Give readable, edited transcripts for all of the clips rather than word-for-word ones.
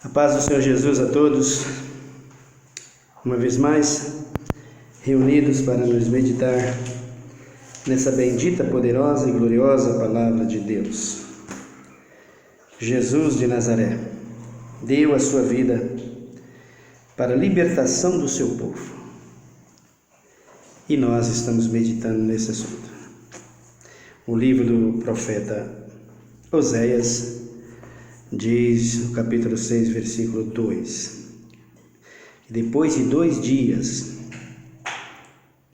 A paz do Senhor Jesus a todos, uma vez mais, reunidos para nos meditar nessa bendita, poderosa e gloriosa Palavra de Deus. Jesus de Nazaré deu a sua vida para a libertação do seu povo. E nós estamos meditando nesse assunto. O livro do profeta Oséias diz no capítulo 6, versículo 2, que depois de 2 dias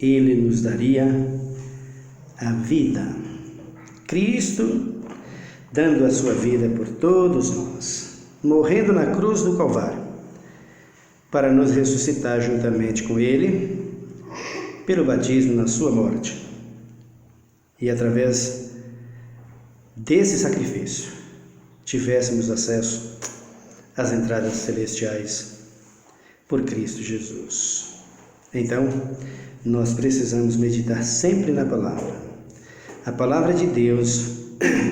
ele nos daria a vida. Cristo dando a sua vida por todos nós, morrendo na cruz do Calvário, para nos ressuscitar juntamente com ele, pelo batismo na sua morte. E através desse sacrifício, tivéssemos acesso às entradas celestiais por Cristo Jesus. Então, nós precisamos meditar sempre na palavra. A palavra de Deus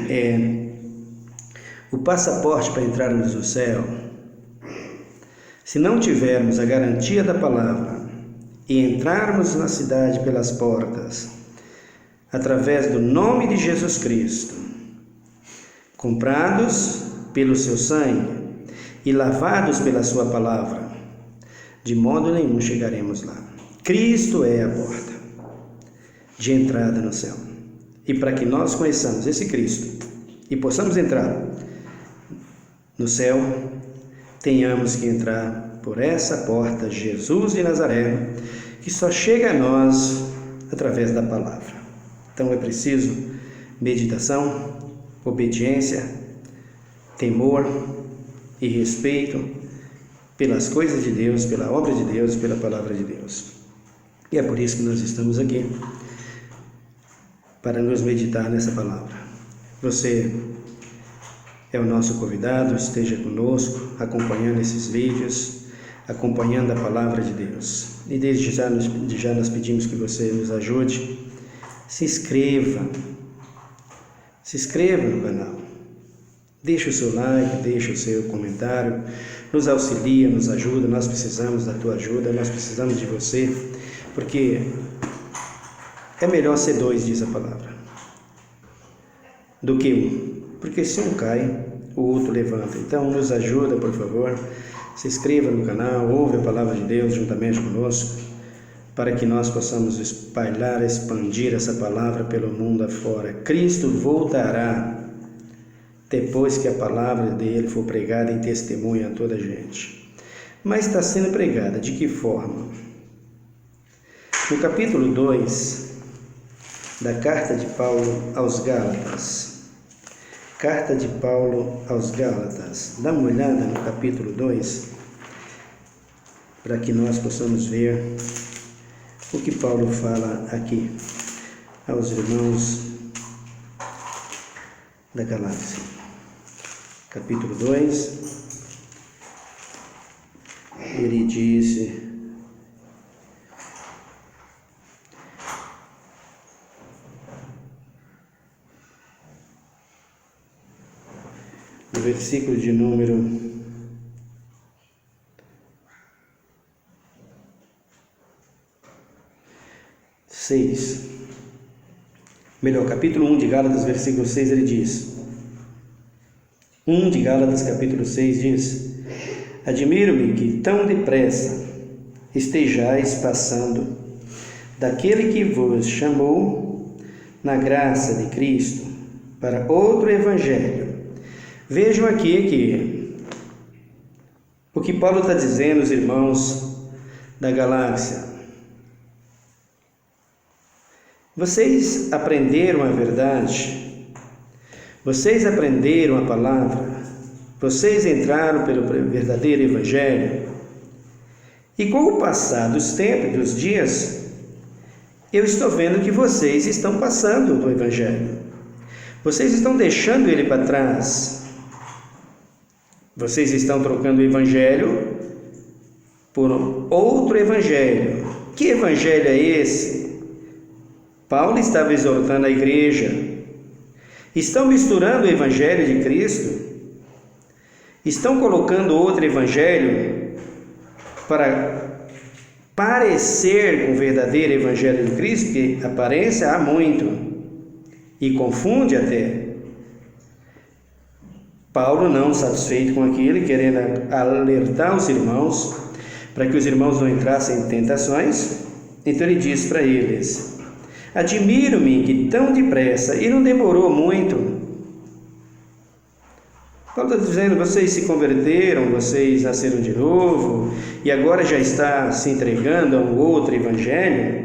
é o passaporte para entrarmos no céu. Se não tivermos a garantia da palavra e entrarmos na cidade pelas portas, através do nome de Jesus Cristo, comprados pelo seu sangue e lavados pela sua palavra, de modo nenhum chegaremos lá. Cristo é a porta de entrada no céu. E para que nós conheçamos esse Cristo e possamos entrar no céu, tenhamos que entrar por essa porta, Jesus de Nazaré, que só chega a nós através da palavra. Então é preciso meditação, obediência, temor e respeito pelas coisas de Deus, pela obra de Deus, pela palavra de Deus. E é por isso que nós estamos aqui, para nos meditar nessa palavra. Você é o nosso convidado, esteja conosco, acompanhando esses vídeos, acompanhando a palavra de Deus. E desde já nós pedimos que você nos ajude, se inscreva no canal, deixe o seu like, deixe o seu comentário, nos auxilia, nos ajuda. Nós precisamos da tua ajuda, nós precisamos de você, porque é melhor ser 2, diz a palavra, do que 1, porque se um cai, o outro levanta. Então nos ajuda, por favor, se inscreva no canal, ouve a palavra de Deus juntamente conosco, para que nós possamos espalhar, expandir essa palavra pelo mundo afora. Cristo voltará depois que a palavra dele for pregada em testemunho a toda a gente. Mas está sendo pregada de que forma? No capítulo 2 da carta de Paulo aos Gálatas, carta de Paulo aos Gálatas, dá uma olhada no capítulo 2, para que nós possamos ver o que Paulo fala aqui aos irmãos da Galácia. Capítulo 2, ele disse: no versículo de número 6, capítulo 1 de Gálatas, versículo 6, ele diz, 1 de Gálatas, capítulo 6, diz: admiro-me que tão depressa estejais passando daquele que vos chamou na graça de Cristo para outro evangelho. Vejam aqui que o que Paulo está dizendo, os irmãos da Galácia: vocês aprenderam a verdade, vocês aprenderam a palavra, vocês entraram pelo verdadeiro evangelho, e com o passar dos tempos, dos dias, eu estou vendo que vocês estão passando do evangelho, vocês estão deixando ele para trás, vocês estão trocando o evangelho por outro evangelho. Que evangelho é esse? Paulo estava exortando a igreja. Estão misturando o evangelho de Cristo Estão colocando outro evangelho para parecer com o verdadeiro evangelho de Cristo, que aparência há muito e confunde até. Paulo, não satisfeito com aquilo, querendo alertar os irmãos para que os irmãos não entrassem em tentações, então ele diz para eles: admiro-me que tão depressa, e não demorou muito. Paulo está dizendo: vocês se converteram, vocês nasceram de novo, e agora já está se entregando a um outro evangelho.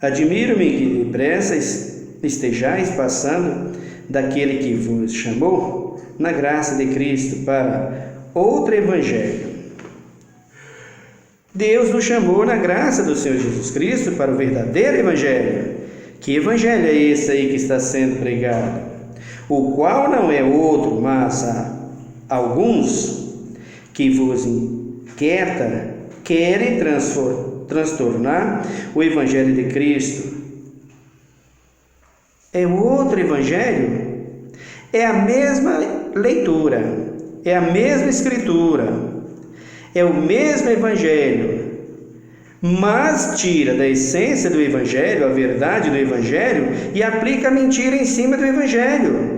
Admiro-me que depressa estejais passando daquele que vos chamou na graça de Cristo para outro evangelho. Deus nos chamou na graça do Senhor Jesus Cristo para o verdadeiro evangelho. Que evangelho é esse aí que está sendo pregado? O qual não é outro, mas há alguns que vos inquieta, querem transtornar o evangelho de Cristo. É outro evangelho? É a mesma leitura, é a mesma escritura, é o mesmo evangelho, mas tira da essência do evangelho, a verdade do evangelho, e aplica a mentira em cima do evangelho.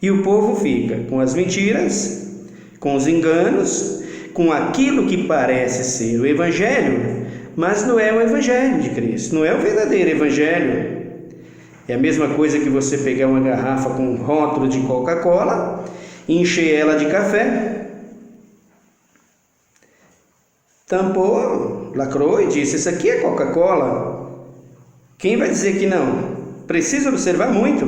E o povo fica com as mentiras, com os enganos, com aquilo que parece ser o evangelho, mas não é o evangelho de Cristo, não é o verdadeiro evangelho. É a mesma coisa que você pegar uma garrafa com um rótulo de Coca-Cola, encher ela de café, tampou, lacrou e disse: isso aqui é Coca-Cola. Quem vai dizer que não? Precisa observar muito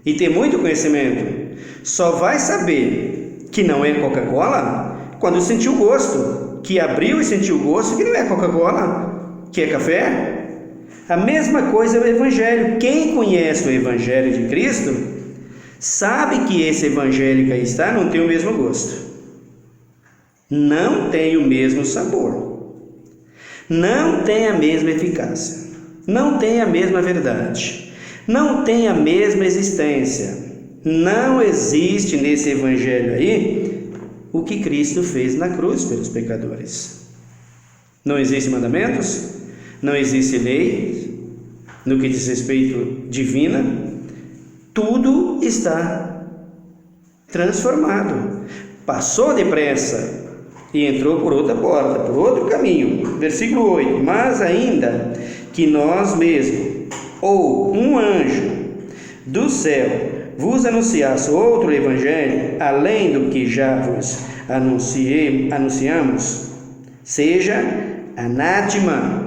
e ter muito conhecimento. Só vai saber que não é Coca-Cola quando sentir o gosto, que abriu e sentiu o gosto, que não é Coca-Cola, que é café. A mesma coisa é o evangelho. Quem conhece o evangelho de Cristo sabe que esse evangelho que aí está não tem o mesmo gosto, não tem o mesmo sabor, não tem a mesma eficácia, não tem a mesma verdade, não tem a mesma existência. Não existe nesse evangelho aí o que Cristo fez na cruz pelos pecadores. Não existem mandamentos, não existe lei no que diz respeito divina, tudo está transformado. Passou depressa e entrou por outra porta, por outro caminho. Versículo 8: mas ainda que nós mesmos, ou um anjo do céu, vos anunciasse outro evangelho, além do que já vos anunciamos, seja anátema.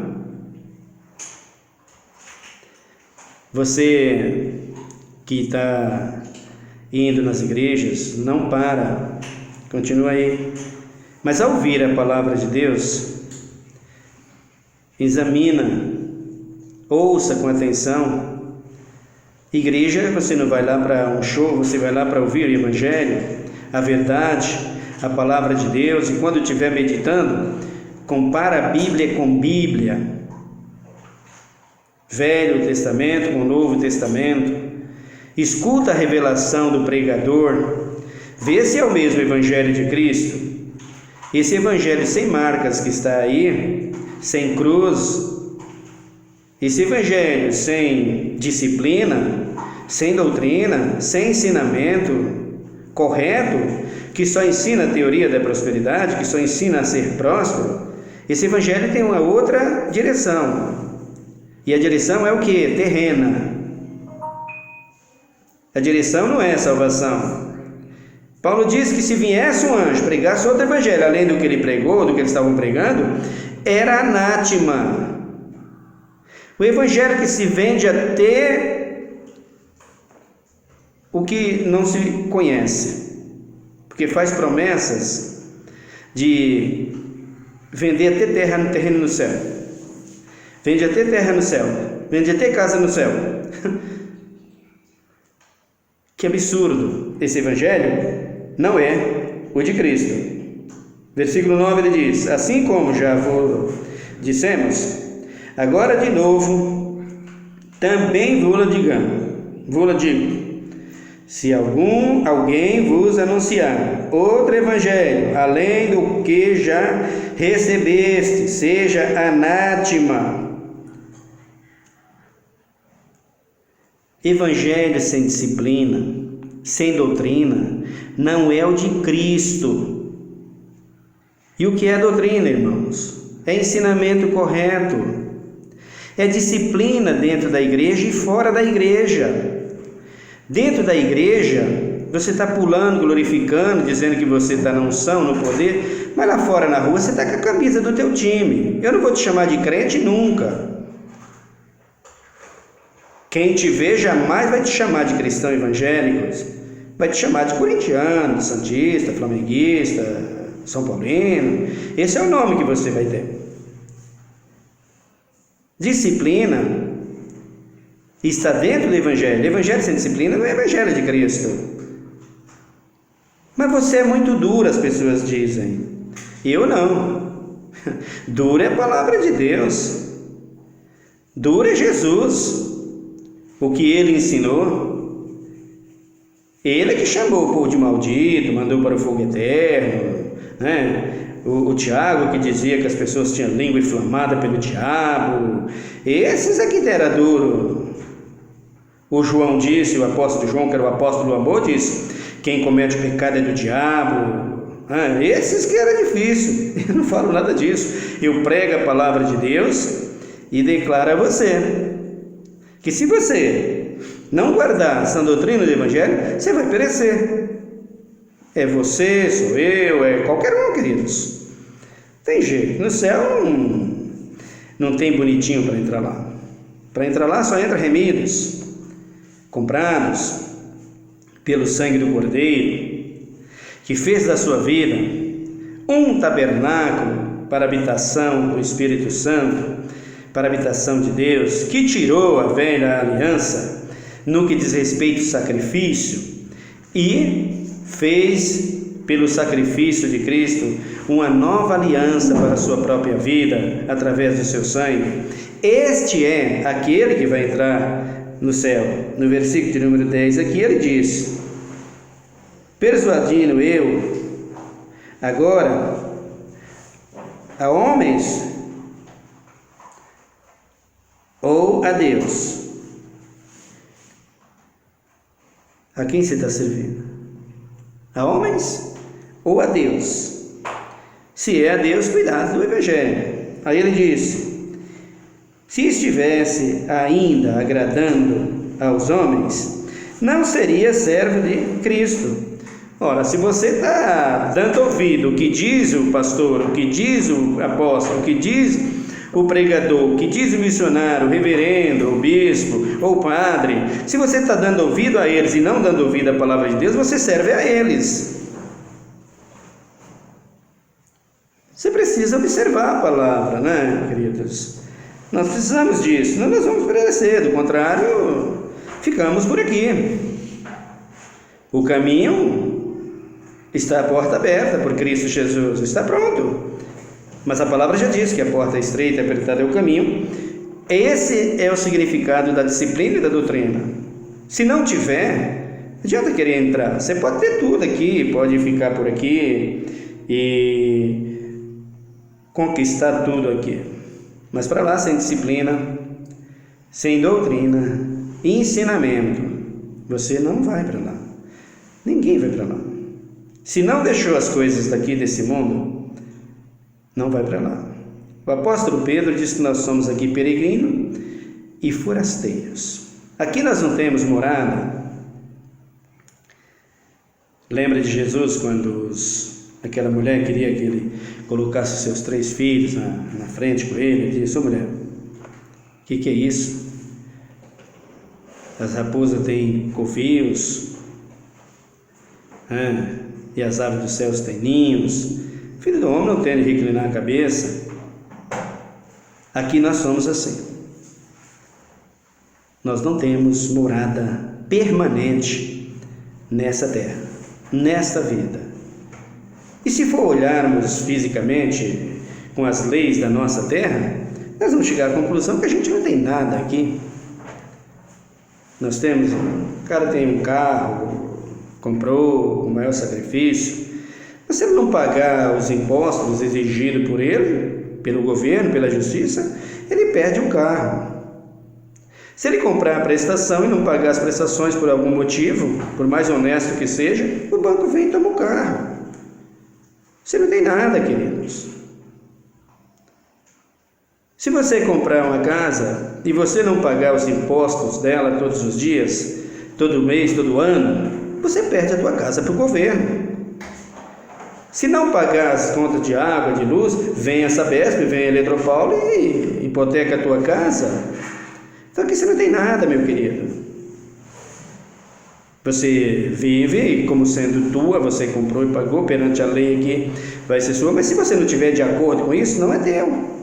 Você que está indo nas igrejas, não para, continua aí. Mas ao ouvir a palavra de Deus, examina, ouça com atenção. Igreja, você não vai lá para um show, você vai lá para ouvir o evangelho, a verdade, a palavra de Deus. E quando estiver meditando, compara a Bíblia com Bíblia, Velho Testamento com o Novo Testamento. Escuta a revelação do pregador, vê se é o mesmo evangelho de Cristo. Esse evangelho sem marcas que está aí, sem cruz, esse evangelho sem disciplina, sem doutrina, sem ensinamento correto, que só ensina a teoria da prosperidade, que só ensina a ser próspero, esse evangelho tem uma outra direção. E a direção é o que? Terrena. A direção não é a salvação. Paulo diz que se viesse um anjo, pregasse outro evangelho, além do que ele pregou, do que eles estavam pregando, era anátema. O evangelho que se vende até o que não se conhece, porque faz promessas de vender até terreno no céu, vende até terra no céu, vende até casa no céu. Que absurdo! Esse evangelho não é o de Cristo. Versículo 9 ele diz: assim como já vos dissemos, agora de novo também vou-la digo, Se alguém vos anunciar outro evangelho, além do que já recebeste, seja anátema. Evangelho sem disciplina, sem doutrina, não é o de Cristo. E o que é doutrina, irmãos? É ensinamento correto, é disciplina dentro da igreja e fora da igreja. Dentro da igreja, você está pulando, glorificando, dizendo que você está na unção, no poder, mas lá fora na rua você está com a camisa do teu time. Eu não vou te chamar de crente nunca. Quem te vê jamais vai te chamar de cristão evangélico, vai te chamar de corintiano, de santista, flamenguista, são paulino. Esse é o nome que você vai ter. Disciplina está dentro do evangelho. Evangelho sem disciplina não é evangelho de Cristo. Mas você é muito duro, as pessoas dizem. Eu não. Duro é a palavra de Deus. Duro é Jesus. O que ele ensinou. Ele é que chamou o povo de maldito, mandou para o fogo eterno, né? O Tiago que dizia que as pessoas tinham língua inflamada pelo diabo. Esses aqui era duro. O João disse, o apóstolo João, que era o apóstolo do amor, disse: quem comete o pecado é do diabo. Esses que era difícil. Eu não falo nada disso. Eu prego a palavra de Deus e declaro a você que se você não guardar essa doutrina do evangelho, você vai perecer. É você, sou eu, é qualquer um, queridos. Tem jeito. No céu não tem bonitinho para entrar lá. Para entrar lá só entra remidos, comprados pelo sangue do Cordeiro, que fez da sua vida um tabernáculo para a habitação do Espírito Santo, para a habitação de Deus, que tirou a velha aliança no que diz respeito ao sacrifício e fez pelo sacrifício de Cristo uma nova aliança para a sua própria vida através do seu sangue. Este é aquele que vai entrar no céu. No versículo de número 10 aqui ele diz: persuadindo eu agora a homens ou a Deus. A quem você está servindo? A homens ou a Deus? Se é a Deus, cuidado do evangelho. Aí ele disse: se estivesse ainda agradando aos homens, não seria servo de Cristo. Ora, se você está dando ouvido o que diz o pastor, o que diz o apóstolo, o que diz o pregador, o que diz o missionário, o reverendo, o bispo ou o padre, se você está dando ouvido a eles e não dando ouvido à palavra de Deus, você serve a eles. Você precisa observar a palavra, né, queridos? Nós precisamos disso, senão nós vamos perecer, do contrário, ficamos por aqui. O caminho está a porta aberta por Cristo Jesus, está pronto. Mas a palavra já diz que a porta é estreita e apertada é o caminho. Esse é o significado da disciplina e da doutrina. Se não tiver, não adianta querer entrar. Você pode ter tudo aqui, pode ficar por aqui e conquistar tudo aqui. Mas para lá, sem disciplina, sem doutrina e ensinamento, você não vai para lá. Ninguém vai para lá. Se não deixou as coisas daqui desse mundo, não vai para lá. O apóstolo Pedro diz que nós somos aqui peregrinos e forasteiros. Aqui nós não temos morada. Lembra de Jesus quando aquela mulher queria que ele colocasse seus 3 filhos na frente com ele? Ele disse: ô mulher, o que é isso? As raposas têm covios, e as aves dos céus têm ninhos. Filho do homem não tem de reclinar a cabeça. Aqui nós somos assim. Nós não temos morada permanente nessa terra, nesta vida. E se for olharmos fisicamente com as leis da nossa terra, nós vamos chegar à conclusão que a gente não tem nada aqui. Nós temos cara tem um carro, comprou com maior sacrifício, mas se ele não pagar os impostos exigidos por ele, pelo governo, pela justiça, ele perde o carro. Se ele comprar a prestação e não pagar as prestações por algum motivo, por mais honesto que seja, o banco vem e toma o carro. Você não tem nada, queridos. Se você comprar uma casa e você não pagar os impostos dela todos os dias, todo mês, todo ano, você perde a tua casa para o governo. Se não pagar as contas de água, de luz, vem a Sabesp, vem a Eletropaulo e hipoteca a tua casa. Então aqui você não tem nada, meu querido. Você vive como sendo tua, você comprou e pagou, perante a lei aqui vai ser sua, mas se você não estiver de acordo com isso, não é teu.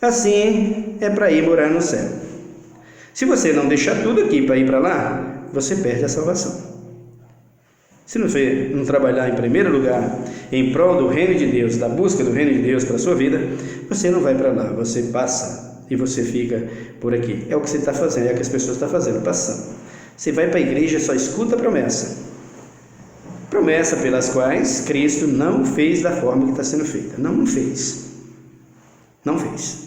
Assim é para ir morar no céu. Se você não deixar tudo aqui para ir para lá, você perde a salvação. Se não trabalhar em primeiro lugar em prol do reino de Deus, da busca do reino de Deus para a sua vida, você não vai para lá, você passa e você fica por aqui. É o que você está fazendo, é o que as pessoas estão fazendo, passando. Você vai para a igreja e só escuta a promessa. Promessa pelas quais Cristo não fez da forma que está sendo feita. Não fez. Não fez.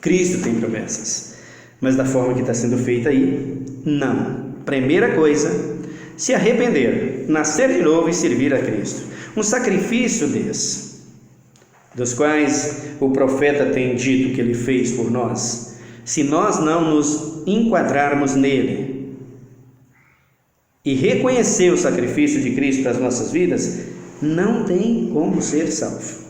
Cristo tem promessas, mas da forma que está sendo feita aí, não. Primeira coisa, se arrepender, nascer de novo e servir a Cristo. Um sacrifício desse, dos quais o profeta tem dito que ele fez por nós, se nós não nos enquadrarmos nele e reconhecer o sacrifício de Cristo para as nossas vidas, não tem como ser salvo.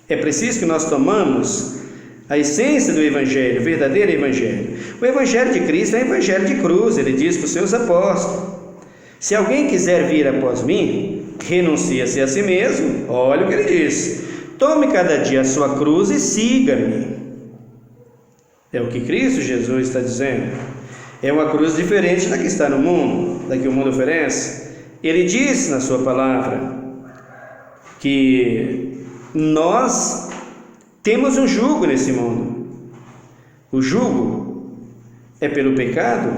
É preciso que nós tomamos a essência do Evangelho, o verdadeiro Evangelho. O Evangelho de Cristo é o Evangelho de cruz. Ele diz para os seus apóstolos: se alguém quiser vir após mim, renuncie-se a si mesmo. Olha o que ele diz: tome cada dia a sua cruz e siga-me. É o que Cristo Jesus está dizendo. É uma cruz diferente da que está no mundo, da que o mundo oferece. Ele diz na sua palavra que nós temos um jugo nesse mundo. O jugo é pelo pecado,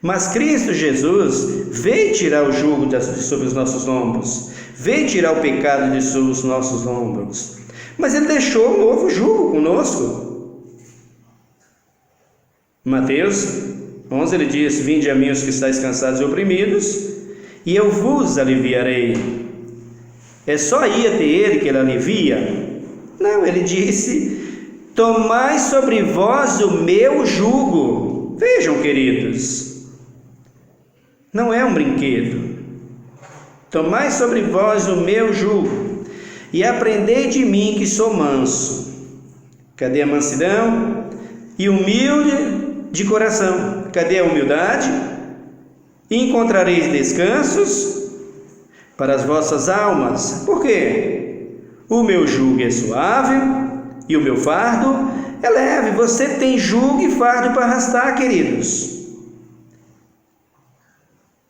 mas Cristo Jesus veio tirar o jugo sobre os nossos ombros, veio tirar o pecado de sobre os nossos ombros, mas Ele deixou um novo jugo conosco. Mateus 11 ele diz: vinde a mim os que estáis cansados e oprimidos, e eu vos aliviarei. É só ir até Ele que Ele alivia? Não, Ele disse: tomai sobre vós o meu jugo. Vejam, queridos, não é um brinquedo. Tomai sobre vós o meu jugo e aprendei de mim, que sou manso. Cadê a mansidão? E humilde de coração. Cadê a humildade? E encontrareis descansos para as vossas almas. Por quê? O meu jugo é suave e o meu fardo é leve. Você tem jugo e fardo para arrastar, queridos.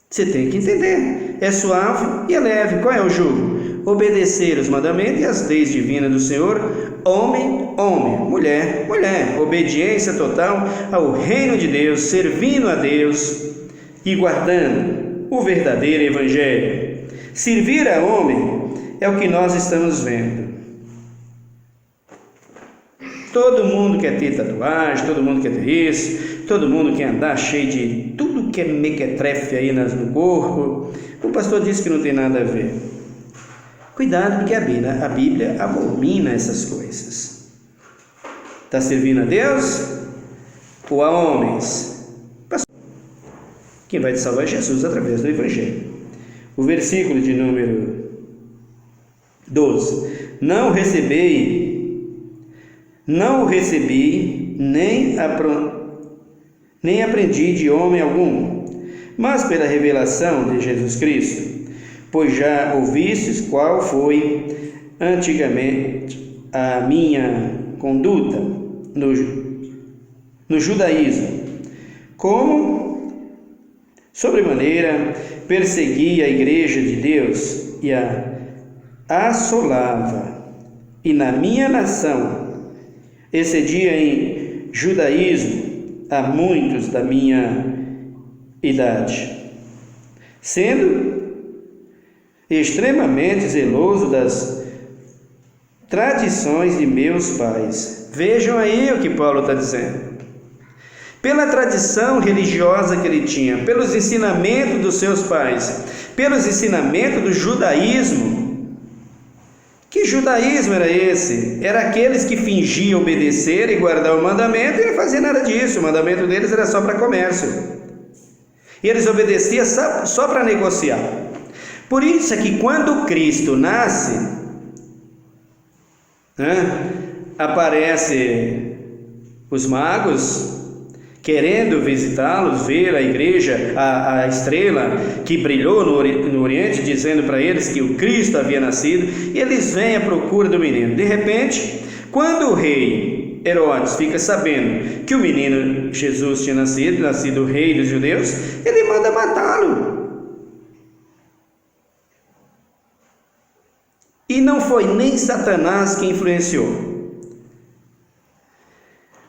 Você tem que entender. É suave e é leve. Qual é o jugo? Obedecer os mandamentos e as leis divinas do Senhor. Homem, homem. Mulher, mulher. Obediência total ao reino de Deus, servindo a Deus e guardando o verdadeiro Evangelho. Servir a homem é o que nós estamos vendo. Todo mundo quer ter tatuagem, todo mundo quer ter isso, todo mundo quer andar cheio de tudo que é mequetrefe aí no corpo. O pastor disse que não tem nada a ver. Cuidado, porque a Bíblia abomina essas coisas. Está servindo a Deus ou a homens? Quem vai te salvar é Jesus através do Evangelho. O versículo de número 12: não o recebi, nem aprendi de homem algum, mas pela revelação de Jesus Cristo, pois já ouvistes qual foi antigamente a minha conduta no judaísmo, como sobremaneira persegui a igreja de Deus e a assolava, e na minha nação excedia em judaísmo a muitos da minha idade, sendo extremamente zeloso das tradições de meus pais. Vejam aí o que Paulo está dizendo. Pela tradição religiosa que ele tinha, pelos ensinamentos dos seus pais, pelos ensinamentos do judaísmo. Que judaísmo era esse? Era aqueles que fingiam obedecer e guardar o mandamento e não faziam nada disso. O mandamento deles era só para comércio. E eles obedeciam só para negociar. Por isso é que quando Cristo nasce, aparece os magos querendo visitá-los, ver a igreja, a estrela que brilhou no Oriente, dizendo para eles que o Cristo havia nascido, e eles vêm à procura do menino. De repente, quando o rei Herodes fica sabendo que o menino Jesus tinha nascido o rei dos judeus, ele manda matá-lo. E não foi nem Satanás que influenciou.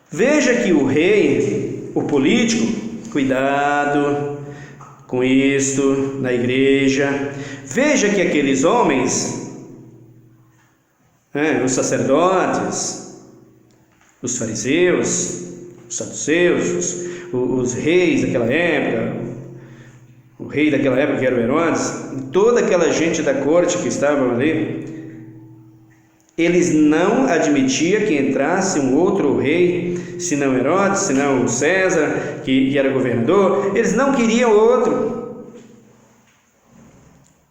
Veja que o rei, o político, cuidado com isto na igreja. Veja que aqueles homens, os sacerdotes, os fariseus, os saduceus, os reis daquela época, o rei daquela época que era o Herodes, toda aquela gente da corte que estava ali, eles não admitiam que entrasse um outro rei, senão Herodes, senão César, que era governador. Eles não queriam outro.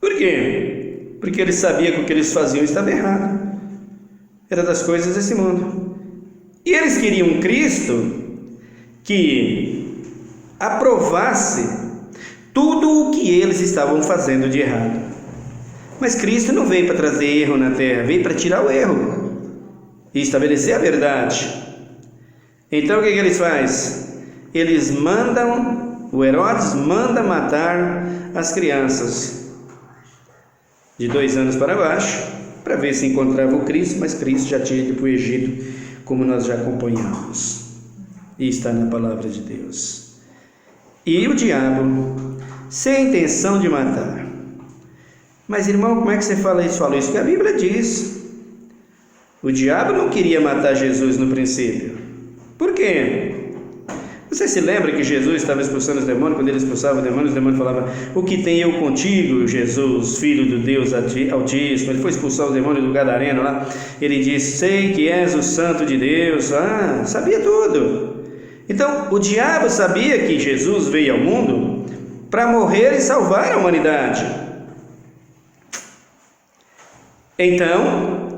Por quê? Porque eles sabiam que o que eles faziam estava errado. Era das coisas desse mundo. E eles queriam um Cristo que aprovasse tudo o que eles estavam fazendo de errado. Mas Cristo não veio para trazer erro na terra, veio para tirar o erro e estabelecer a verdade. Então o que eles fazem? Eles o Herodes manda matar as crianças de 2 anos para baixo, para ver se encontrava o Cristo, mas Cristo já tinha ido para o Egito, como nós já acompanhamos, e está na palavra de Deus. E o diabo, sem intenção de matar. Mas irmão, como é que você fala isso? Fala isso que a Bíblia diz. O diabo não queria matar Jesus no princípio. Por quê? Você se lembra que Jesus estava expulsando os demônios? Quando ele expulsava os demônios falavam: o que tem eu contigo, Jesus, filho do Deus Altíssimo? Ele foi expulsar os demônios do Gadareno lá. Ele disse: sei que és o santo de Deus. Sabia tudo. Então o diabo sabia que Jesus veio ao mundo para morrer e salvar a humanidade. Então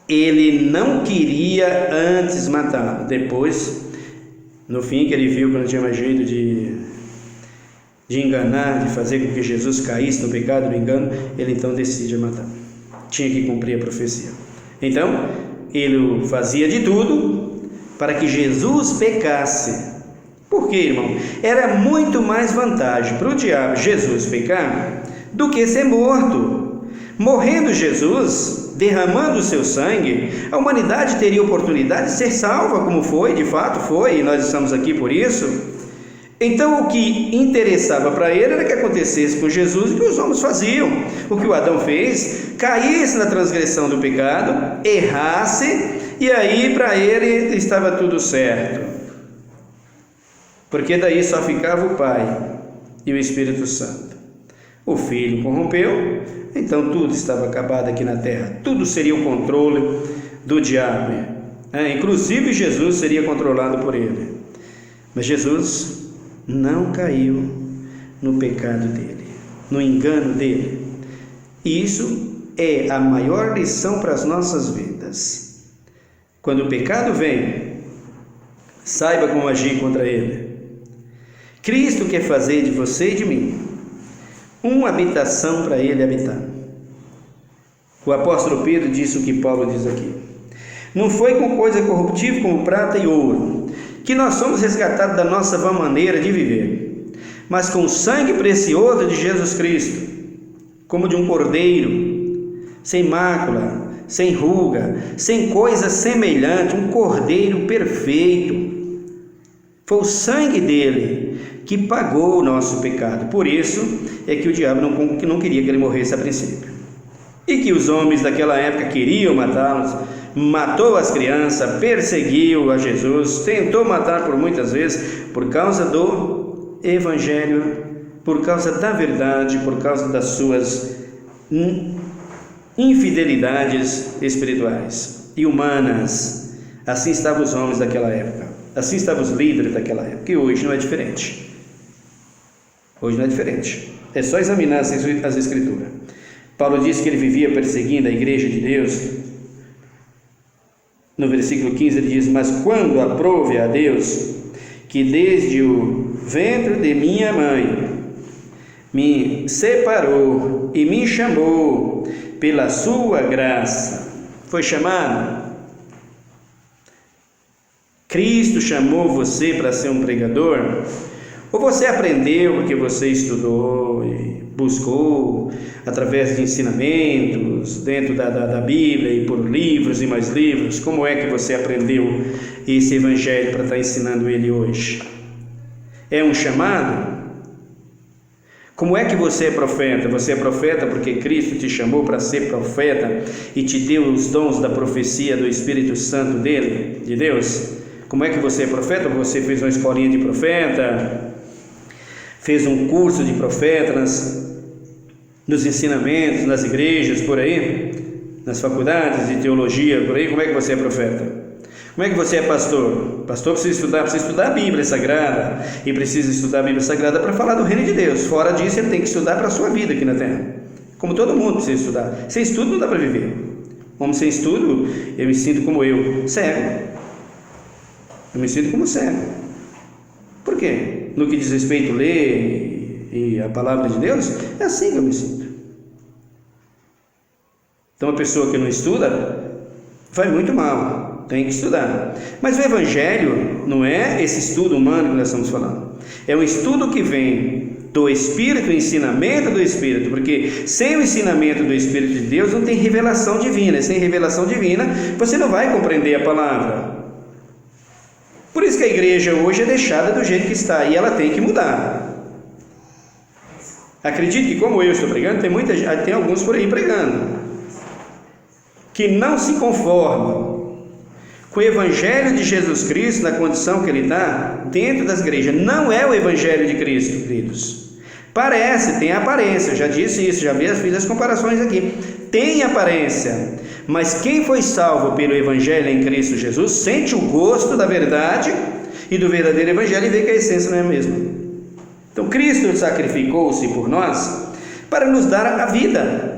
ele não queria antes matá-lo. Depois, no fim, que ele viu que não tinha mais jeito de enganar, de fazer com que Jesus caísse no pecado, no engano, ele então decide matar. Tinha que cumprir a profecia. Então, ele fazia de tudo para que Jesus pecasse. Por quê, irmão? Era muito mais vantagem para o diabo Jesus pecar do que ser morto. Morrendo Jesus, derramando o seu sangue, a humanidade teria oportunidade de ser salva, como foi, de fato foi, e nós estamos aqui por isso. Então o que interessava para ele era que acontecesse com Jesus o que os homens faziam, o que o Adão fez, caísse na transgressão do pecado, errasse, e aí para ele estava tudo certo, porque daí só ficava o Pai e o Espírito Santo. O Filho corrompeu, então tudo estava acabado aqui na terra, tudo seria o controle do diabo, inclusive Jesus seria controlado por ele. Mas Jesus não caiu no pecado dele, no engano dele. E isso é a maior lição para as nossas vidas. Quando o pecado vem, saiba como agir contra ele. Cristo quer fazer de você e de mim uma habitação para ele habitar. O apóstolo Pedro disse o que Paulo diz aqui: não foi com coisa corruptível como prata e ouro que nós somos resgatados da nossa vã maneira de viver, mas com o sangue precioso de Jesus Cristo, como de um cordeiro, sem mácula, sem ruga, sem coisa semelhante, um cordeiro perfeito. Foi o sangue dele que pagou o nosso pecado. Por isso é que o diabo não queria que ele morresse a princípio. E que os homens daquela época queriam matá-los, matou as crianças, perseguiu a Jesus, tentou matar por muitas vezes, por causa do Evangelho, por causa da verdade, por causa das suas infidelidades espirituais e humanas. Assim estavam os homens daquela época, assim estavam os líderes daquela época, e hoje não é diferente. Hoje não é diferente, é só examinar as Escrituras. Paulo disse que ele vivia perseguindo a igreja de Deus. No versículo 15 ele diz: mas quando aprove a Deus, que desde o ventre de minha mãe me separou e me chamou pela sua graça. Foi chamado? Cristo chamou você para ser um pregador? Ou você aprendeu porque você estudou e buscou através de ensinamentos dentro da Bíblia e por livros e mais livros? Como é que você aprendeu esse Evangelho para estar ensinando ele hoje? É um chamado? Como é que você é profeta? Você é profeta porque Cristo te chamou para ser profeta e te deu os dons da profecia do Espírito Santo dele, de Deus? Como é que você é profeta? Você fez uma escolinha de profeta? Fez um curso de profeta nos ensinamentos, nas igrejas, por aí? Nas faculdades de teologia, por aí? Como é que você é profeta? Como é que você é pastor? Pastor precisa estudar a Bíblia Sagrada, e precisa estudar a Bíblia Sagrada para falar do reino de Deus. Fora disso, ele tem que estudar para a sua vida aqui na terra, como todo mundo precisa estudar. Sem estudo não dá para viver. Homem sem estudo, eu me sinto como eu, cego. Eu me sinto como cego. Por quê? No que diz respeito a ler e a palavra de Deus, é assim que eu me sinto. Então a pessoa que não estuda vai muito mal, tem que estudar. Mas o Evangelho não é esse estudo humano que nós estamos falando, é um estudo que vem do Espírito, o ensinamento do Espírito, porque sem o ensinamento do Espírito de Deus não tem revelação divina, sem revelação divina você não vai compreender a palavra. Por isso que a igreja hoje é deixada do jeito que está, e ela tem que mudar. Acredite que, como eu estou pregando, tem alguns por aí pregando que não se conformam com o Evangelho de Jesus Cristo na condição que ele está dentro das igrejas. Não é o Evangelho de Cristo, queridos. Parece, tem aparência, eu já disse isso, fiz as comparações aqui. Tem aparência, mas quem foi salvo pelo Evangelho em Cristo Jesus sente o gosto da verdade e do verdadeiro Evangelho e vê que a essência não é a mesma. Então Cristo sacrificou-se por nós para nos dar a vida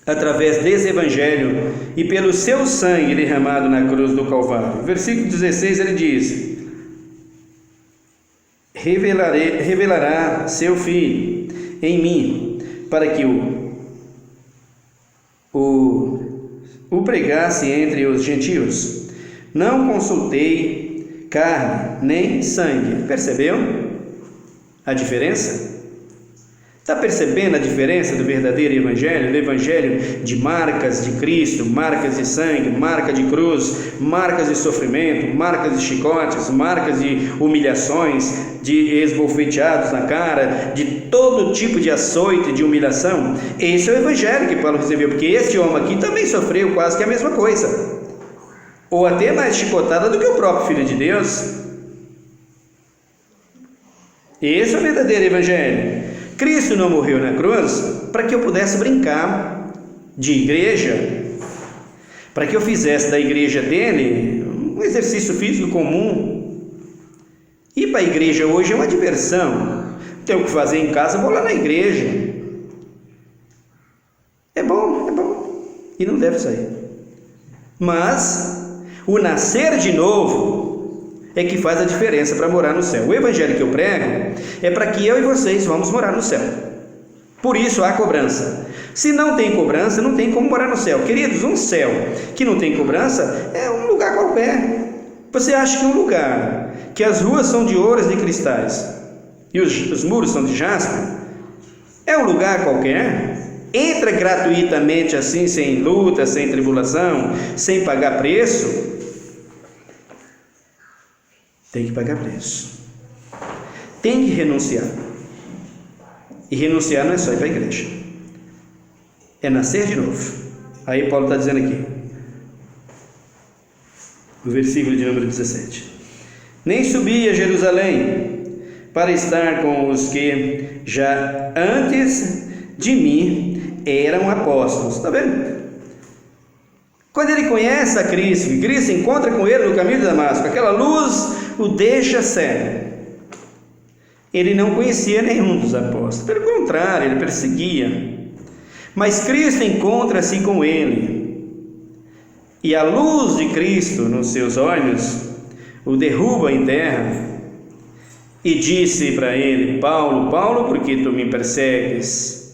através desse Evangelho e pelo seu sangue derramado na cruz do Calvário. Versículo 16 ele diz: revelará seu Filho em mim, para que o pregasse entre os gentios. Não consultei carne nem sangue. Percebeu a diferença? Está percebendo a diferença do verdadeiro Evangelho, do Evangelho de marcas de Cristo, marcas de sangue, marca de cruz, marcas de sofrimento, marcas de chicotes, marcas de humilhações, de esbofeteados na cara, de todo tipo de açoite, de humilhação? Esse é o Evangelho que Paulo recebeu, porque este homem aqui também sofreu quase que a mesma coisa, ou até mais chicotada do que o próprio Filho de Deus. Esse é o verdadeiro Evangelho. Cristo não morreu na cruz para que eu pudesse brincar de igreja, para que eu fizesse da igreja dele um exercício físico comum. Ir para a igreja hoje é uma diversão. Tenho o que fazer em casa, vou lá na igreja. É bom, e não deve sair. Mas o nascer de novo é que faz a diferença para morar no céu. O Evangelho que eu prego é para que eu e vocês vamos morar no céu. Por isso há cobrança. Se não tem cobrança, não tem como morar no céu. Queridos, um céu que não tem cobrança é um lugar qualquer. Você acha que um lugar que as ruas são de ouros e cristais e os muros são de jaspe é um lugar qualquer? Entra gratuitamente assim, sem luta, sem tribulação, sem pagar preço? tem que pagar preço. Tem que renunciar. E renunciar não é só ir para a igreja. É nascer de novo. Aí Paulo está dizendo aqui, no versículo de número 17: nem subi a Jerusalém para estar com os que já antes de mim eram apóstolos. Está vendo? Quando ele conhece a Cristo, e Cristo encontra com ele no caminho de Damasco, aquela luz o deixa cego. Ele não conhecia nenhum dos apóstolos, pelo contrário, ele perseguia. Mas Cristo encontra-se com ele, e a luz de Cristo nos seus olhos o derruba em terra, e disse para ele: Paulo, Paulo, por que tu me persegues?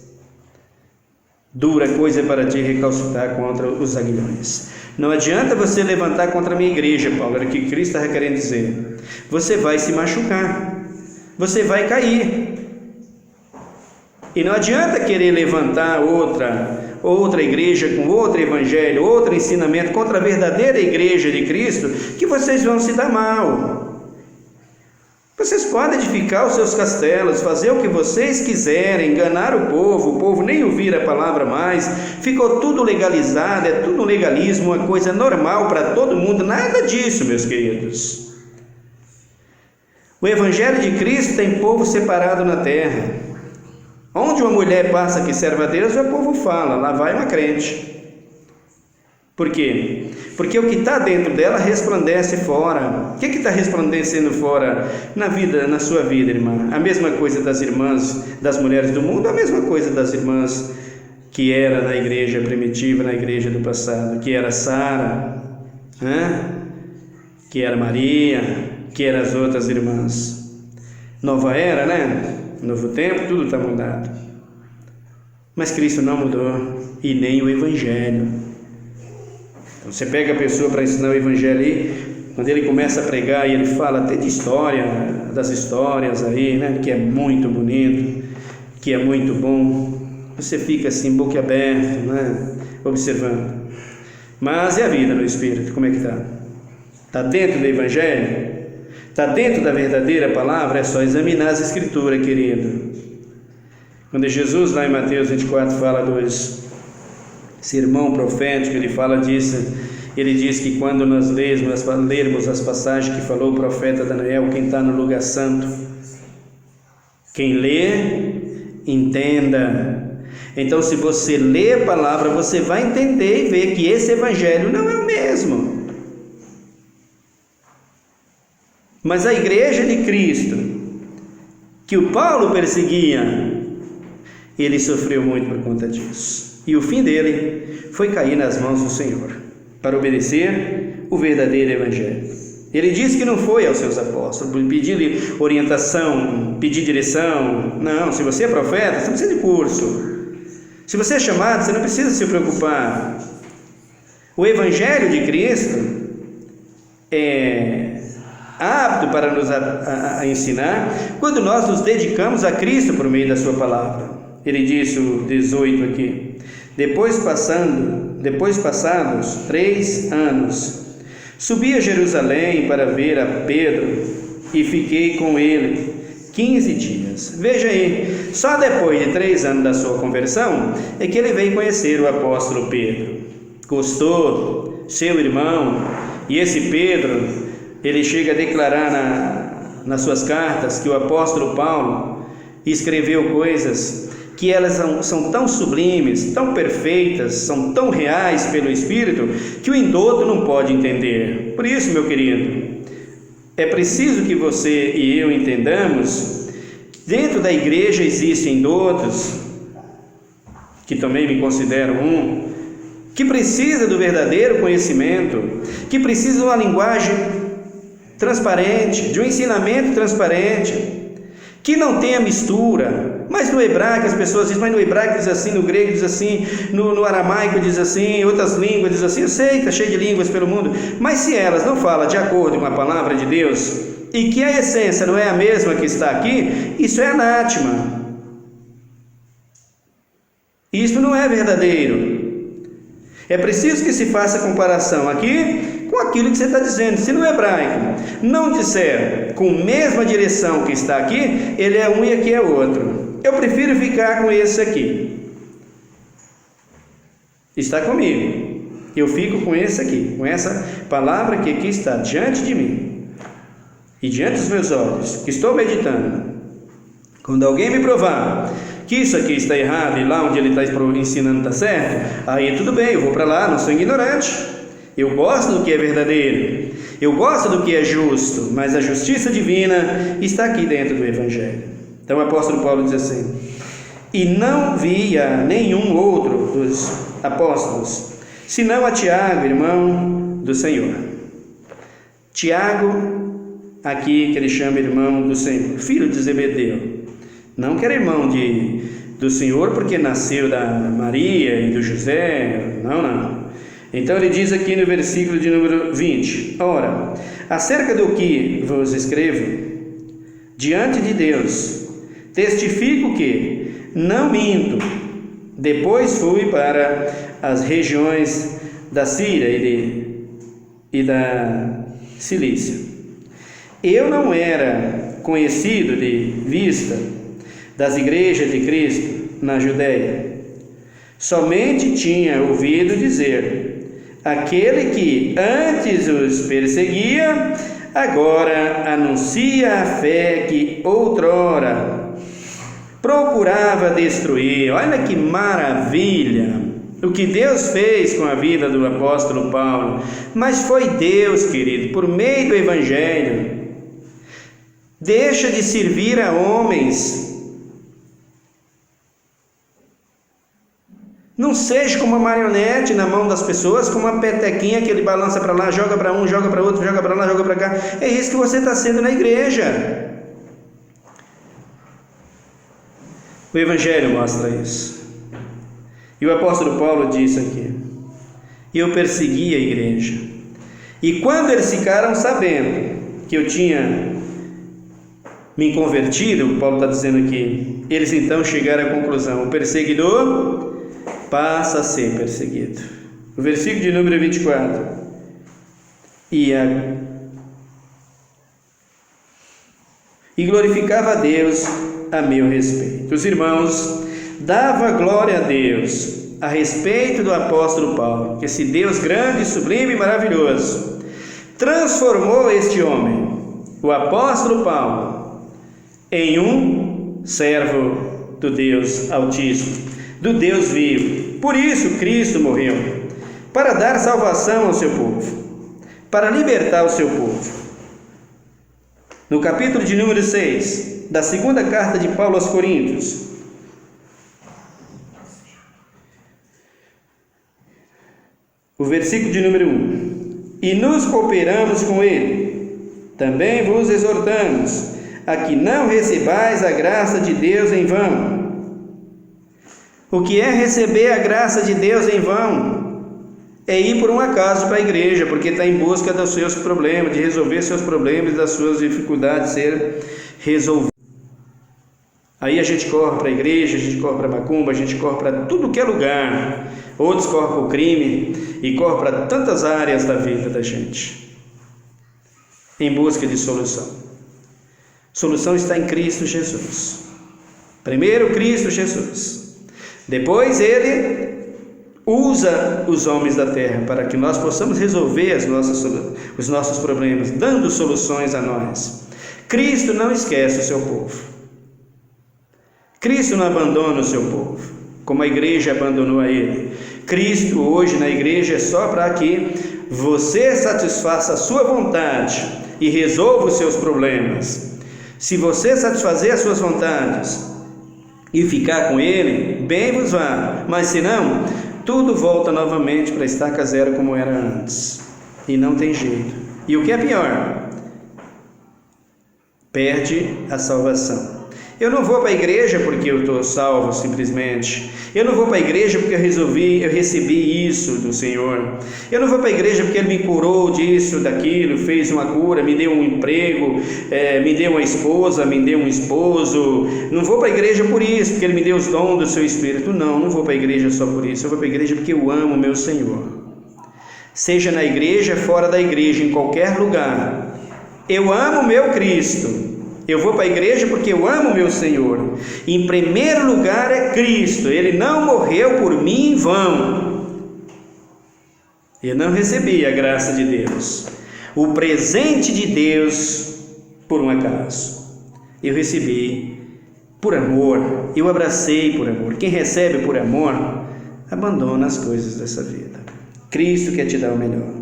Dura coisa é para ti recalcitrar contra os aguilhões. Não adianta você levantar contra a minha igreja, Paulo, era o que Cristo estava querendo dizer. Você vai se machucar, você vai cair. E não adianta querer levantar outra igreja com outro evangelho, outro ensinamento contra a verdadeira igreja de Cristo, que vocês vão se dar mal. Vocês podem edificar os seus castelos, fazer o que vocês quiserem, enganar o povo nem ouvir a palavra mais, ficou tudo legalizado, é tudo legalismo, uma coisa normal para todo mundo. Nada disso, meus queridos. O evangelho de Cristo tem povo separado na terra. Onde uma mulher passa que serve a Deus, o povo fala, lá vai uma crente. Por quê? Porque o que está dentro dela resplandece fora. O que está resplandecendo fora na sua vida, irmã? A mesma coisa das irmãs, das mulheres do mundo, a mesma coisa das irmãs que era na igreja primitiva, na igreja do passado, que era Sara, que era Maria, que eram as outras irmãs. Nova era, né? Novo tempo, tudo está mudado. Mas Cristo não mudou, e nem o evangelho. Então, você pega a pessoa para ensinar o evangelho aí, quando ele começa a pregar e ele fala até de história, das histórias aí, né, que é muito bonito, que é muito bom, você fica assim, boca aberta, né, observando. Mas e a vida no Espírito, como é que está? Está dentro do evangelho? Está dentro da verdadeira palavra? É só examinar as escrituras, querido. Quando Jesus lá em Mateus 24 fala dos sermão profético, ele fala disso, ele diz que quando nós lermos as passagens que falou o profeta Daniel, quem está no lugar santo, quem lê, entenda. Então, se você lê a palavra, você vai entender e ver que esse evangelho não é o mesmo. Mas a igreja de Cristo, que o Paulo perseguia, ele sofreu muito por conta disso. E o fim dele foi cair nas mãos do Senhor, para obedecer o verdadeiro evangelho. Ele disse que não foi aos seus apóstolos, pedir orientação, pedir direção. Não, se você é profeta, você não precisa de curso. Se você é chamado, você não precisa se preocupar. O evangelho de Cristo é apto para nos ensinar quando nós nos dedicamos a Cristo por meio da sua palavra. Ele disse o 18 aqui: depois passados 3 anos, subi a Jerusalém para ver a Pedro e fiquei com ele 15 dias. Veja aí, só depois de 3 anos da sua conversão é que ele veio conhecer o apóstolo Pedro. Gostou, seu irmão. E esse Pedro, ele chega a declarar nas suas cartas que o apóstolo Paulo escreveu coisas que elas são tão sublimes, tão perfeitas, são tão reais pelo Espírito, que o indouto não pode entender. Por isso, meu querido, é preciso que você e eu entendamos, dentro da igreja existem indoutos, que também me considero um, que precisa do verdadeiro conhecimento, que precisa de uma linguagem transparente, de um ensinamento transparente, que não tenha mistura. Mas no hebraico as pessoas dizem, mas no hebraico diz assim, no grego diz assim, no aramaico diz assim, em outras línguas diz assim. Eu sei, está cheio de línguas pelo mundo, mas se elas não falam de acordo com a palavra de Deus, e que a essência não é a mesma que está aqui, isso é anátema. Isso não é verdadeiro. É preciso que se faça comparação aqui com aquilo que você está dizendo. Se no hebraico não disser com a mesma direção que está aqui, ele é um e aqui é outro. Eu prefiro ficar com esse aqui. Está comigo. Eu fico com esse aqui, com essa palavra que aqui está diante de mim e diante dos meus olhos, que estou meditando. Quando alguém me provar que isso aqui está errado e lá onde ele está ensinando está certo, aí tudo bem, eu vou para lá, não sou ignorante. Eu gosto do que é verdadeiro, eu gosto do que é justo, mas a justiça divina está aqui dentro do Evangelho. Então o apóstolo Paulo diz assim: e não via nenhum outro dos apóstolos, senão a Tiago, irmão do Senhor. Tiago, aqui que ele chama irmão do Senhor, filho de Zebedeu. Não que era irmão do Senhor porque nasceu da Maria e do José, não. Então ele diz aqui no versículo de número 20: ora, acerca do que vos escrevo, diante de Deus, testifico que não minto. Depois fui para as regiões da Síria e da Cilícia. Eu não era conhecido de vista das igrejas de Cristo na Judéia. Somente tinha ouvido dizer: aquele que antes os perseguia, agora anuncia a fé que outrora procurava destruir. Olha que maravilha o que Deus fez com a vida do apóstolo Paulo. Mas foi Deus, querido, por meio do Evangelho. Deixa de servir a homens. Não seja como uma marionete na mão das pessoas, como uma petequinha que ele balança para lá, joga para um, joga para outro, joga para lá, joga para cá. É isso que você está sendo na igreja. O Evangelho mostra isso. E o apóstolo Paulo disse aqui: eu persegui a igreja. E quando eles ficaram sabendo que eu tinha me convertido, Paulo está dizendo aqui, eles então chegaram à conclusão: o perseguidor passa a ser perseguido. O versículo de número 24: e glorificava a Deus a meu respeito. Os irmãos davam glória a Deus a respeito do apóstolo Paulo, que esse Deus grande, sublime e maravilhoso transformou este homem, o apóstolo Paulo, em um servo do Deus Altíssimo, do Deus vivo. Por isso Cristo morreu, para dar salvação ao seu povo, para libertar o seu povo. No capítulo de número 6 da segunda carta de Paulo aos Coríntios, o versículo de número 1: e nos cooperamos com ele, também vos exortamos a que não recebais a graça de Deus em vão. O que é receber a graça de Deus em vão? É ir por um acaso para a igreja, porque está em busca dos seus problemas, de resolver seus problemas, das suas dificuldades ser resolvidas. Aí a gente corre para a igreja, a gente corre para a macumba, a gente corre para tudo que é lugar. Outros correm para o crime e correm para tantas áreas da vida da gente, em busca de solução. Solução está em Cristo Jesus. Primeiro Cristo Jesus, depois Ele usa os homens da terra para que nós possamos resolver os nossos problemas, dando soluções a nós. Cristo não esquece o seu povo. Cristo não abandona o seu povo, como a igreja abandonou a Ele. Cristo hoje na igreja é só para que você satisfaça a sua vontade e resolva os seus problemas. Se você satisfazer as suas vontades e ficar com Ele, bem vos vá. Mas se não, tudo volta novamente para estaca zero como era antes. E não tem jeito. E o que é pior? Perde a salvação. Eu não vou para a igreja porque eu estou salvo simplesmente. Eu não vou para a igreja porque eu recebi isso do Senhor. Eu não vou para a igreja porque Ele me curou disso, daquilo, fez uma cura, me deu um emprego, me deu uma esposa, me deu um esposo. Não vou para a igreja por isso, porque Ele me deu os dons do seu Espírito. Não vou para a igreja só por isso. Eu vou para a igreja porque eu amo o meu Senhor. seja na igreja, fora da igreja, em qualquer lugar. Eu amo meu Cristo. Eu vou para a igreja porque eu amo meu Senhor. Em primeiro lugar é Cristo. Ele não morreu por mim em vão. Eu não recebi a graça de Deus, o presente de Deus, por um acaso. Eu recebi por amor, eu abracei por amor. Quem recebe por amor, abandona as coisas dessa vida. Cristo quer te dar o melhor.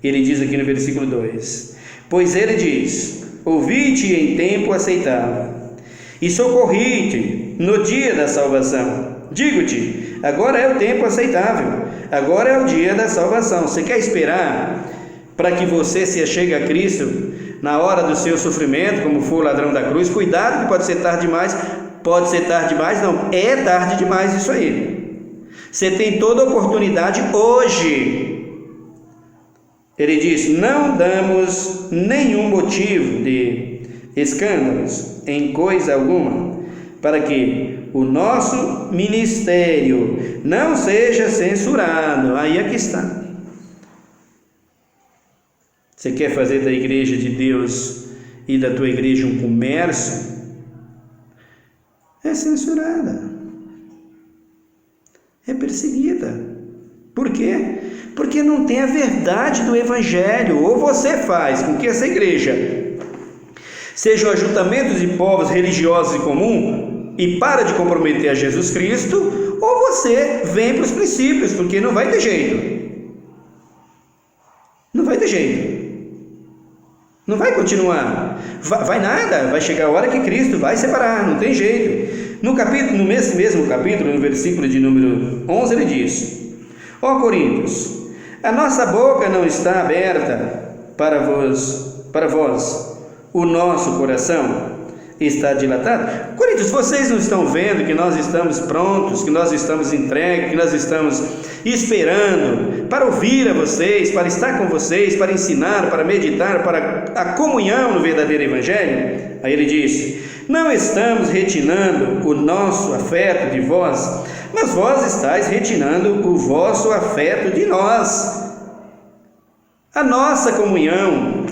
Ele diz aqui no versículo 2: pois ele diz: ouvi-te em tempo aceitável, e socorri-te no dia da salvação. Digo-te, agora é o tempo aceitável, agora é o dia da salvação. Você quer esperar para que você se achegue a Cristo na hora do seu sofrimento, como foi o ladrão da cruz? Cuidado, que pode ser tarde demais. Pode ser tarde demais, não, é tarde demais isso aí. Você tem toda a oportunidade hoje. Ele diz: não damos nenhum motivo de escândalos em coisa alguma, para que o nosso ministério não seja censurado. Aí é que está. Você quer fazer da igreja de Deus e da tua igreja um comércio? É censurada, é perseguida. Por quê? Porque não tem a verdade do Evangelho. Ou você faz com que essa igreja seja um ajuntamento de povos religiosos em comum e para de comprometer a Jesus Cristo, ou você vem para os princípios, porque não vai ter jeito. Não vai ter jeito. Não vai continuar. Vai nada. Vai chegar a hora que Cristo vai separar. Não tem jeito. No mesmo capítulo, no versículo de número 11, ele diz: ó Coríntios, a nossa boca não está aberta para vós, o nosso coração está dilatado. Coríntios, vocês não estão vendo que nós estamos prontos, que nós estamos entregues, que nós estamos esperando para ouvir a vocês, para estar com vocês, para ensinar, para meditar, para a comunhão no verdadeiro Evangelho? Aí ele diz: não estamos retinando o nosso afeto de vós, mas vós estáis retinando o vosso afeto de nós. A nossa comunhão,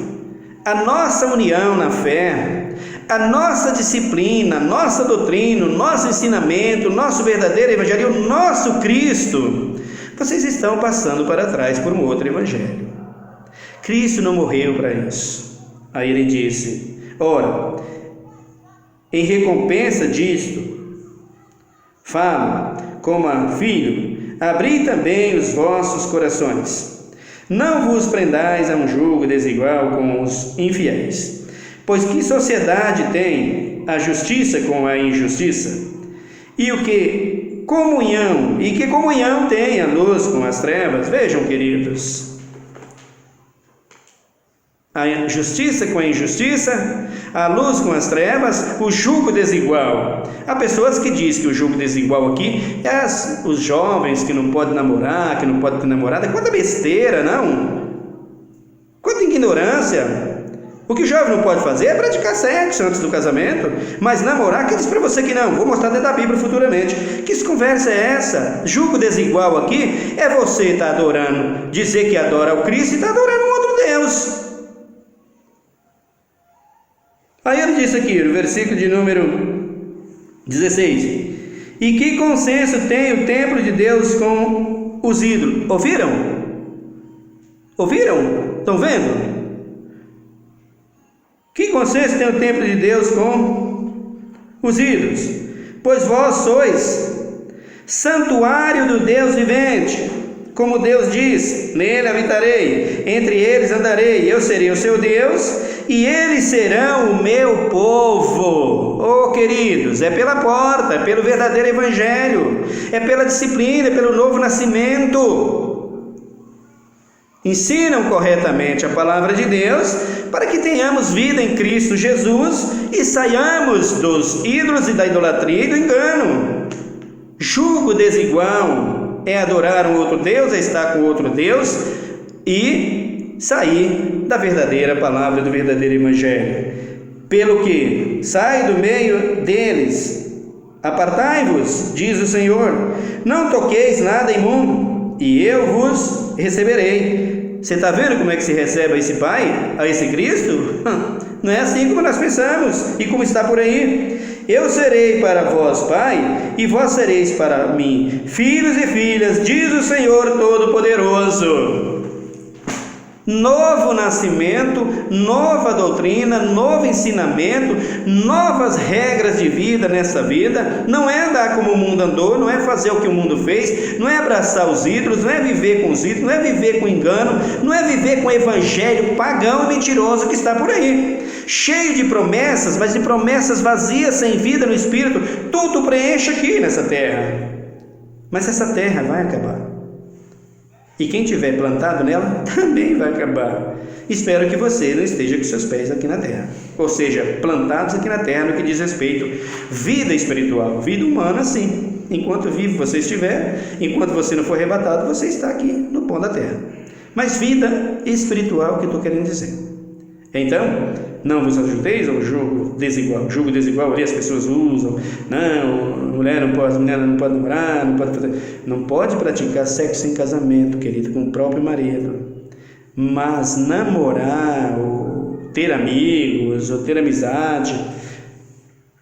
a nossa união na fé, a nossa disciplina, nossa doutrina, nosso ensinamento, nosso verdadeiro Evangelho, o nosso Cristo, vocês estão passando para trás por um outro Evangelho. Cristo não morreu para isso. Aí ele disse: ora, em recompensa disto, falo como a filho, abri também os vossos corações. Não vos prendais a um jugo desigual com os infiéis. Pois que sociedade tem a justiça com a injustiça? E que comunhão tem a luz com as trevas? Vejam, queridos, a justiça com a injustiça, a luz com as trevas, o jugo desigual. Há pessoas que dizem que o jugo desigual aqui é os jovens que não podem namorar, que não podem ter namorada. Quanta besteira, não? Quanta ignorância! O que o jovem não pode fazer é praticar sexo antes do casamento, mas namorar, quem diz para você que não? Vou mostrar dentro da Bíblia futuramente. Que conversa é essa? Jugo desigual aqui é você estar adorando, dizer que adora o Cristo e está adorando um outro Deus. Aí ele disse aqui, no versículo de número 16: e que consenso tem o templo de Deus com os ídolos? Ouviram? Ouviram? Estão vendo? Que consenso tem o templo de Deus com os ídolos? Pois vós sois santuário do Deus vivente, como Deus diz: nele habitarei, entre eles andarei, eu serei o seu Deus, e eles serão o meu povo. Oh, queridos, é pela porta, é pelo verdadeiro Evangelho, é pela disciplina, é pelo novo nascimento. Ensinam corretamente a palavra de Deus, para que tenhamos vida em Cristo Jesus e saiamos dos ídolos e da idolatria e do engano. Jugo desigual é adorar um outro Deus, é estar com outro Deus e sair da verdadeira palavra, do verdadeiro Evangelho. Pelo que sai do meio deles, apartai-vos, diz o Senhor, não toqueis nada imundo, e eu vos receberei. Você está vendo como é que se recebe a esse Pai, a esse Cristo? Não é assim como nós pensamos e como está por aí. Eu serei para vós Pai, e vós sereis para mim filhos e filhas, diz o Senhor Todo-Poderoso. Novo nascimento, nova doutrina, novo ensinamento, novas regras de vida nessa vida. Não é andar como o mundo andou, não é fazer o que o mundo fez, não é abraçar os ídolos, não é viver com os ídolos, não é viver com engano, não é viver com o evangelho pagão e mentiroso que está por aí, cheio de promessas, mas de promessas vazias, sem vida no Espírito. Tudo preenche aqui nessa terra, mas essa terra vai acabar. E quem tiver plantado nela também vai acabar. Espero que você não esteja com seus pés aqui na terra, ou seja, plantados aqui na terra no que diz respeito vida espiritual, vida humana sim. Enquanto vivo você estiver, enquanto você não for arrebatado, você está aqui no pão da terra. Mas vida espiritual que eu estou querendo dizer. Então, não vos ajunteis ao jugo desigual. Jugo desigual ali as pessoas usam. Não, mulher não pode namorar, não pode praticar sexo em casamento, querido, com o próprio marido. Mas namorar, ou ter amigos, ou ter amizade,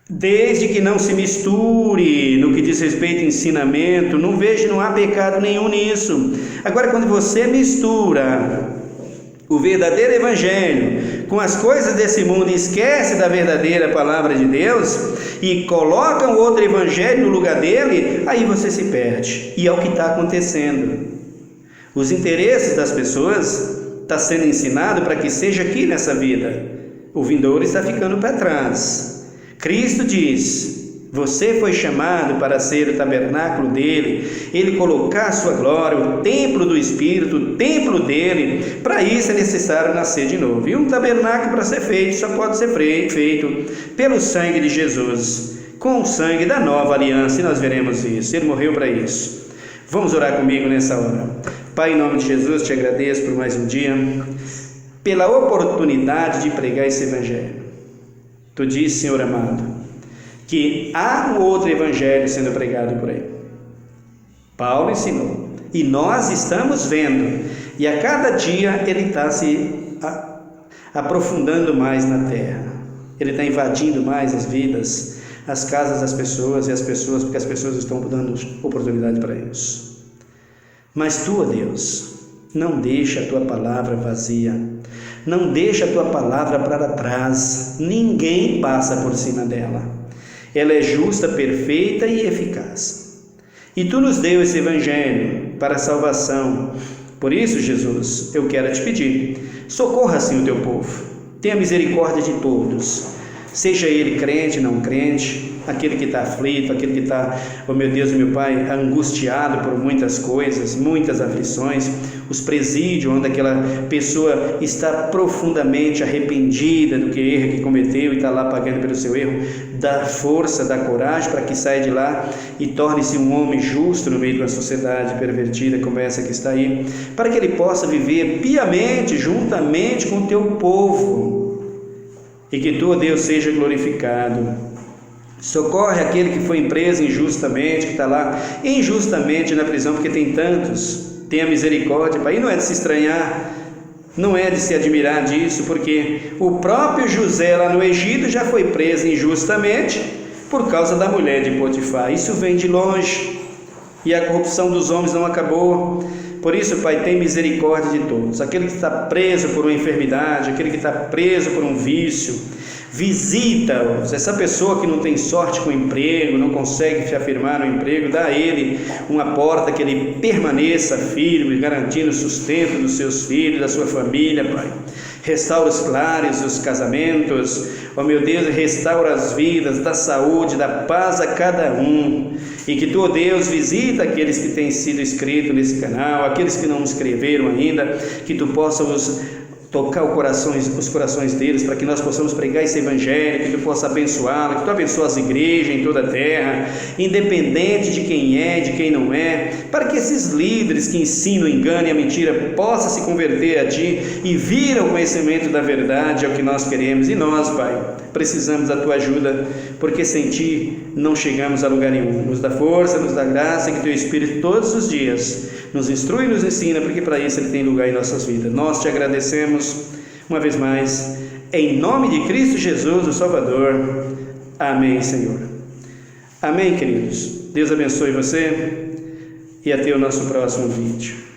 desde que não se misture no que diz respeito ao ensinamento, não há pecado nenhum nisso. Agora, quando você mistura o verdadeiro evangelho com as coisas desse mundo e esquece da verdadeira palavra de Deus e coloca um outro evangelho no lugar dele, aí você se perde. E é o que está acontecendo. Os interesses das pessoas estão sendo ensinados para que seja aqui nessa vida. O vindouro está ficando para trás. Cristo diz: você foi chamado para ser o tabernáculo dele, ele colocar a sua glória, o templo do Espírito, o templo dele. Para isso é necessário nascer de novo. E um tabernáculo, para ser feito, só pode ser feito pelo sangue de Jesus, com o sangue da nova aliança, e nós veremos isso. Ele morreu para isso. Vamos orar comigo nessa hora. Pai, em nome de Jesus, te agradeço por mais um dia, pela oportunidade de pregar esse evangelho. Tu disse, Senhor amado, que há um outro evangelho sendo pregado por aí. Paulo ensinou, e nós estamos vendo, e a cada dia ele está se aprofundando mais na terra, ele está invadindo mais as vidas, as casas das pessoas, porque as pessoas estão dando oportunidade para isso. Mas tu, ó Deus, não deixa a tua palavra vazia, não deixa a tua palavra para trás, ninguém passa por cima dela. Ela é justa, perfeita e eficaz. E tu nos deu esse evangelho para a salvação. Por isso, Jesus, eu quero te pedir, socorra assim o teu povo. Tenha misericórdia de todos. Seja ele crente, não crente, aquele que está aflito, aquele que está, oh meu Deus e meu Pai, angustiado por muitas coisas, muitas aflições, os presídios, onde aquela pessoa está profundamente arrependida do erro que cometeu e está lá pagando pelo seu erro. Dá força, dá coragem para que saia de lá e torne-se um homem justo no meio de uma sociedade pervertida como essa que está aí, para que ele possa viver piamente, juntamente com o teu povo, e que tu, Deus, seja glorificado. Socorre aquele que foi preso injustamente, que está lá injustamente na prisão, porque tem tantos. Tenha misericórdia, Pai. E não é de se estranhar, não é de se admirar disso, porque o próprio José lá no Egito já foi preso injustamente por causa da mulher de Potifar. Isso vem de longe, e a corrupção dos homens não acabou. Por isso, Pai, tem misericórdia de todos. Aquele que está preso por uma enfermidade, aquele que está preso por um vício, visita-os. Essa pessoa que não tem sorte com o emprego, não consegue se afirmar no emprego, dá a ele uma porta que ele permaneça firme, garantindo o sustento dos seus filhos, da sua família, Pai. Restaura os lares, os casamentos, ó meu Deus, restaura as vidas, dá saúde, dá paz a cada um. E que tu, ó Deus, visita aqueles que têm sido inscritos nesse canal, aqueles que não inscreveram ainda, que tu possa os tocar os corações deles, para que nós possamos pregar esse evangelho, que tu possa abençoá-lo, que tu abençoe as igrejas em toda a terra, independente de quem é, de quem não é, para que esses líderes que ensinam o engano e a mentira possam se converter a ti e vir ao conhecimento da verdade, é o que nós queremos. E nós, Pai, precisamos da tua ajuda, porque sem ti não chegamos a lugar nenhum. Nos dá força, nos dá graça, que Teu Espírito todos os dias nos instrui e nos ensina, porque para isso Ele tem lugar em nossas vidas. Nós Te agradecemos uma vez mais, em nome de Cristo Jesus, o Salvador. Amém, Senhor. Amém, queridos. Deus abençoe você e até o nosso próximo vídeo.